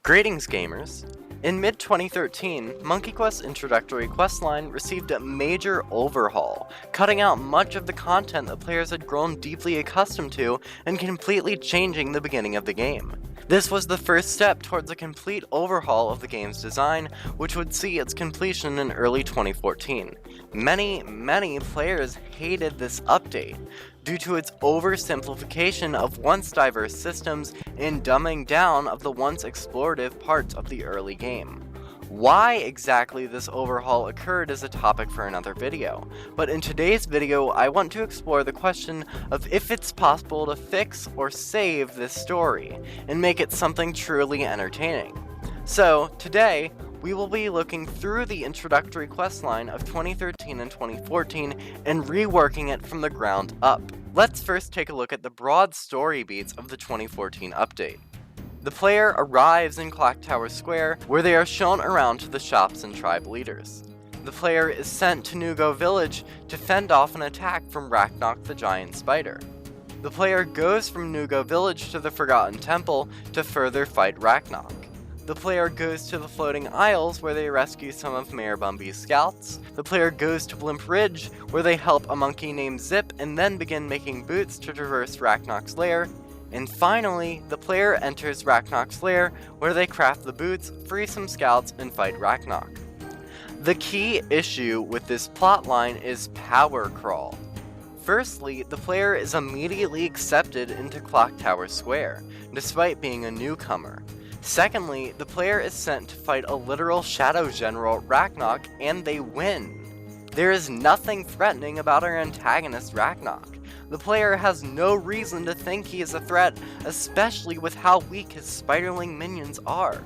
Greetings, gamers! In mid-2013, Monkey Quest's introductory questline received a major overhaul, cutting out much of the content that players had grown deeply accustomed to and completely changing the beginning of the game. This was the first step towards a complete overhaul of the game's design, which would see its completion in early 2014. Many players hated this update, due to its oversimplification of once diverse systems and dumbing down of the once explorative parts of the early game. Why exactly this overhaul occurred is a topic for another video, but in today's video I want to explore the question of if it's possible to fix or save this story, and make it something truly entertaining. So, today, we will be looking through the introductory questline of 2013 and 2014 and reworking it from the ground up. Let's first take a look at the broad story beats of the 2014 update. The player arrives in Clock Tower Square, where they are shown around to the shops and tribe leaders. The player is sent to Nugo Village to fend off an attack from Raknok the Giant Spider. The player goes from Nugo Village to the Forgotten Temple to further fight Raknok. The player goes to the Floating Isles, where they rescue some of Mayor Bumby's scouts. The player goes to Blimp Ridge, where they help a monkey named Zip and then begin making boots to traverse Raknok's lair. And finally, the player enters Raknok's lair, where they craft the boots, free some scouts, and fight Raknok. The key issue with this plotline is power crawl. Firstly, the player is immediately accepted into Clock Tower Square, despite being a newcomer. Secondly, the player is sent to fight a literal Shadow General, Raknok, and they win. There is nothing threatening about our antagonist, Raknok. The player has no reason to think he is a threat, especially with how weak his spiderling minions are.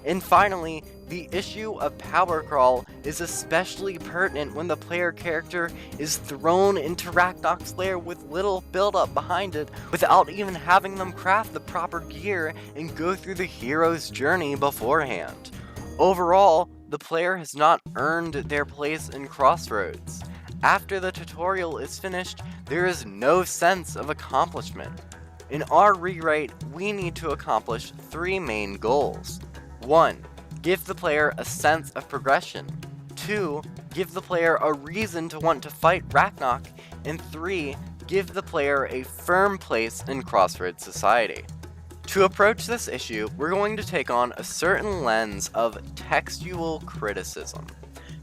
And finally, the issue of power crawl is especially pertinent when the player character is thrown into Raknok's lair with little build-up behind it without even having them craft the proper gear and go through the hero's journey beforehand. Overall, the player has not earned their place in Crossroads. After the tutorial is finished, there is no sense of accomplishment. In our rewrite, we need to accomplish 3 main goals. 1. Give the player a sense of progression. 2. Give the player a reason to want to fight Raknok. And 3. Give the player a firm place in Crossroads society. To approach this issue, we're going to take on a certain lens of textual criticism.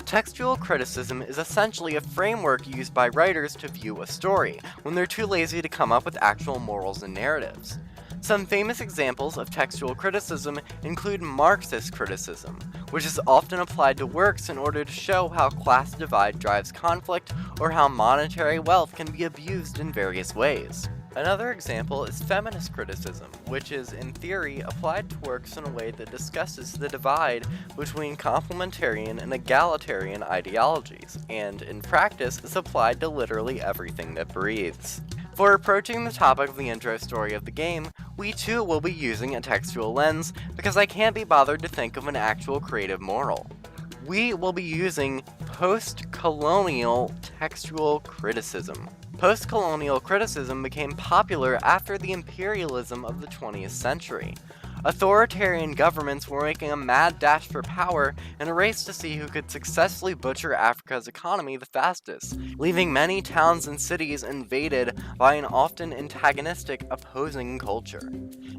Textual criticism is essentially a framework used by writers to view a story when they're too lazy to come up with actual morals and narratives. Some famous examples of textual criticism include Marxist criticism, which is often applied to works in order to show how class divide drives conflict or how monetary wealth can be abused in various ways. Another example is feminist criticism, which is, in theory, applied to works in a way that discusses the divide between complementarian and egalitarian ideologies, and, in practice, is applied to literally everything that breathes. For approaching the topic of the intro story of the game, we too will be using a textual lens because I can't be bothered to think of an actual creative moral. We will be using post-colonial textual criticism. Post-colonial criticism became popular after the imperialism of the 20th century. Authoritarian governments were making a mad dash for power in a race to see who could successfully butcher Africa's economy the fastest, leaving many towns and cities invaded by an often antagonistic opposing culture.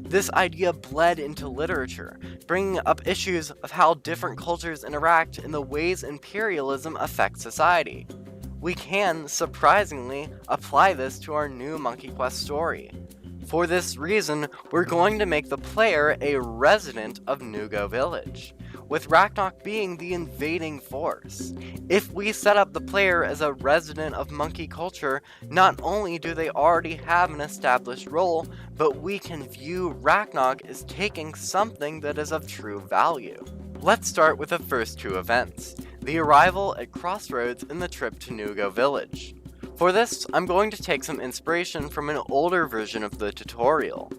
This idea bled into literature, bringing up issues of how different cultures interact and the ways imperialism affects society. We can, surprisingly, apply this to our new Monkey Quest story. For this reason, we're going to make the player a resident of Nugo Village, with Raknok being the invading force. If we set up the player as a resident of monkey culture, not only do they already have an established role, but we can view Raknok as taking something that is of true value. Let's start with the first 2 events, the arrival at Crossroads and the trip to Nugo Village. For this, I'm going to take some inspiration from an older version of the tutorial.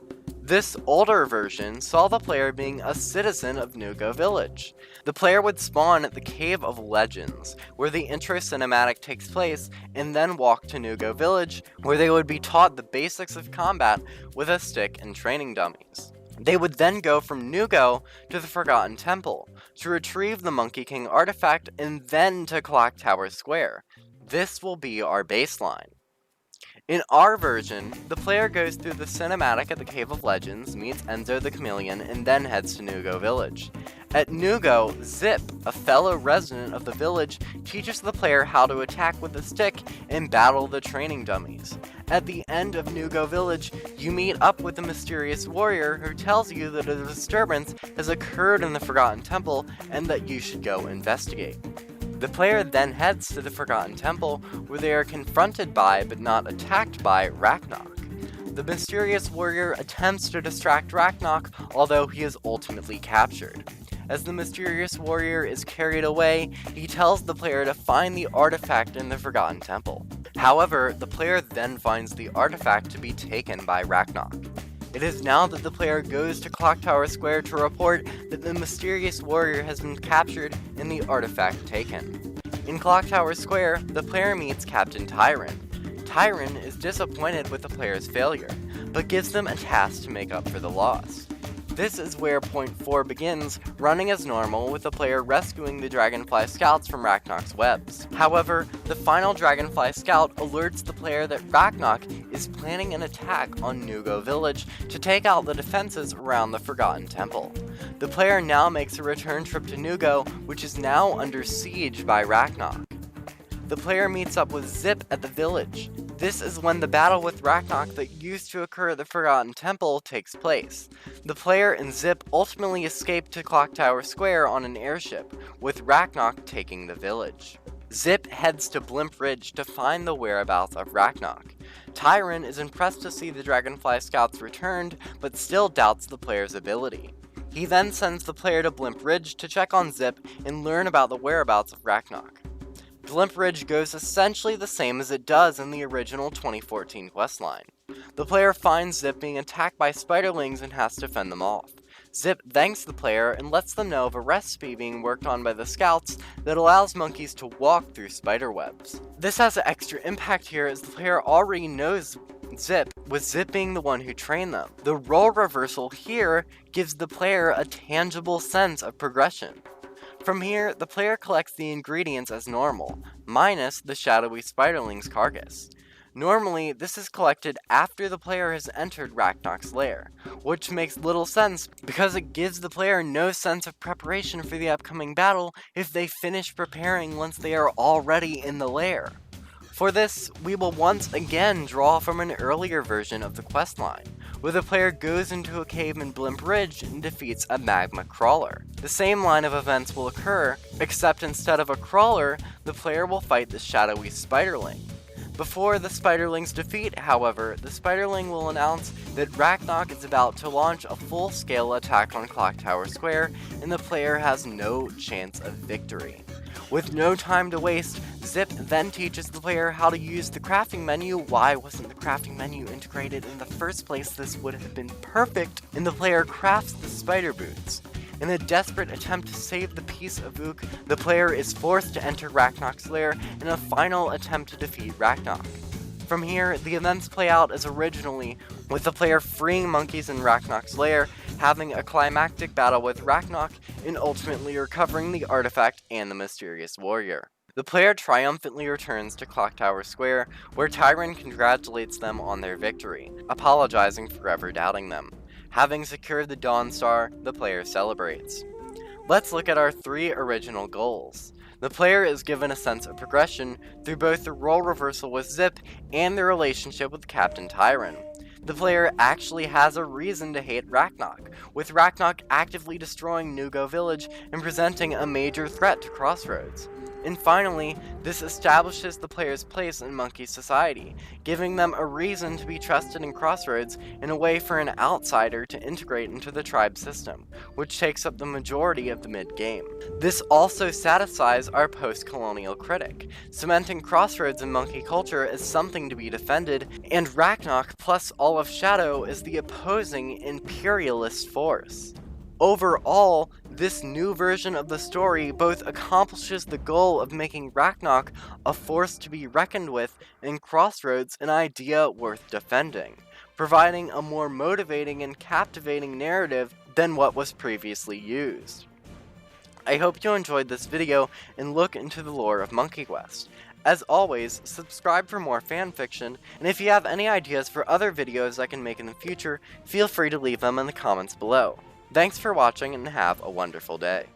This older version saw the player being a citizen of Nugo Village. The player would spawn at the Cave of Legends, where the intro cinematic takes place, and then walk to Nugo Village, where they would be taught the basics of combat with a stick and training dummies. They would then go from Nugo to the Forgotten Temple to retrieve the Monkey King artifact and then to Clock Tower Square. This will be our baseline. In our version, the player goes through the cinematic at the Cave of Legends, meets Enzo the Chameleon, and then heads to Nugo Village. At Nugo, Zip, a fellow resident of the village, teaches the player how to attack with a stick and battle the training dummies. At the end of Nugo Village, you meet up with the mysterious warrior who tells you that a disturbance has occurred in the Forgotten Temple and that you should go investigate. The player then heads to the Forgotten Temple, where they are confronted by, but not attacked by, Raknok. The mysterious warrior attempts to distract Raknok, although he is ultimately captured. As the mysterious warrior is carried away, he tells the player to find the artifact in the Forgotten Temple. However, the player then finds the artifact to be taken by Raknok. It is now that the player goes to Clock Tower Square to report that the mysterious warrior has been captured and the artifact taken. In Clock Tower Square, the player meets Captain Tyron. Tyron is disappointed with the player's failure, but gives them a task to make up for the loss. This is where Point 4 begins, running as normal with the player rescuing the Dragonfly Scouts from Raknok's webs. However, the final Dragonfly Scout alerts the player that Raknok is planning an attack on Nugo Village to take out the defenses around the Forgotten Temple. The player now makes a return trip to Nugo, which is now under siege by Raknok. The player meets up with Zip at the village. This is when the battle with Raknok that used to occur at the Forgotten Temple takes place. The player and Zip ultimately escape to Clock Tower Square on an airship, with Raknok taking the village. Zip heads to Blimp Ridge to find the whereabouts of Raknok. Tyron is impressed to see the Dragonfly Scouts returned, but still doubts the player's ability. He then sends the player to Blimp Ridge to check on Zip and learn about the whereabouts of Raknok. Blimp Ridge goes essentially the same as it does in the original 2014 questline. The player finds Zip being attacked by spiderlings and has to fend them off. Zip thanks the player and lets them know of a recipe being worked on by the scouts that allows monkeys to walk through spiderwebs. This has an extra impact here as the player already knows Zip, with Zip being the one who trained them. The role reversal here gives the player a tangible sense of progression. From here, the player collects the ingredients as normal, minus the shadowy spiderling's carcass. Normally, this is collected after the player has entered Raknok's lair, which makes little sense because it gives the player no sense of preparation for the upcoming battle if they finish preparing once they are already in the lair. For this, we will once again draw from an earlier version of the questline, where the player goes into a cave in Blimp Ridge and defeats a magma crawler. The same line of events will occur, except instead of a crawler, the player will fight the shadowy spiderling. Before the spiderling's defeat, however, the spiderling will announce that Raknok is about to launch a full-scale attack on Clock Tower Square, and the player has no chance of victory. With no time to waste, Zip then teaches the player how to use the crafting menu. Why wasn't the crafting menu integrated in the first place? This would have been perfect, and the player crafts the spider boots. In a desperate attempt to save the piece of Ook, the player is forced to enter Raknok's lair in a final attempt to defeat Raknok. From here, the events play out as originally, with the player freeing monkeys in Raknok's lair, having a climactic battle with Raknok, and ultimately recovering the artifact and the mysterious warrior. The player triumphantly returns to Clock Tower Square, where Tyron congratulates them on their victory, apologizing for ever doubting them. Having secured the Dawn Star, the player celebrates. Let's look at our 3 original goals. The player is given a sense of progression through both the role reversal with Zip and the relationship with Captain Tyron. The player actually has a reason to hate Raknok, with Raknok actively destroying Nugo Village and presenting a major threat to Crossroads. And finally, this establishes the player's place in monkey society, giving them a reason to be trusted in Crossroads and a way for an outsider to integrate into the tribe system, which takes up the majority of the mid-game. This also satisfies our post-colonial critic, cementing Crossroads in monkey culture as something to be defended, and Raknok plus all of Shadow is the opposing imperialist force. Overall, this new version of the story both accomplishes the goal of making Raknok a force to be reckoned with and Crossroads an idea worth defending, providing a more motivating and captivating narrative than what was previously used. I hope you enjoyed this video and look into the lore of Monkey Quest. As always, subscribe for more fanfiction, and if you have any ideas for other videos I can make in the future, feel free to leave them in the comments below. Thanks for watching and have a wonderful day.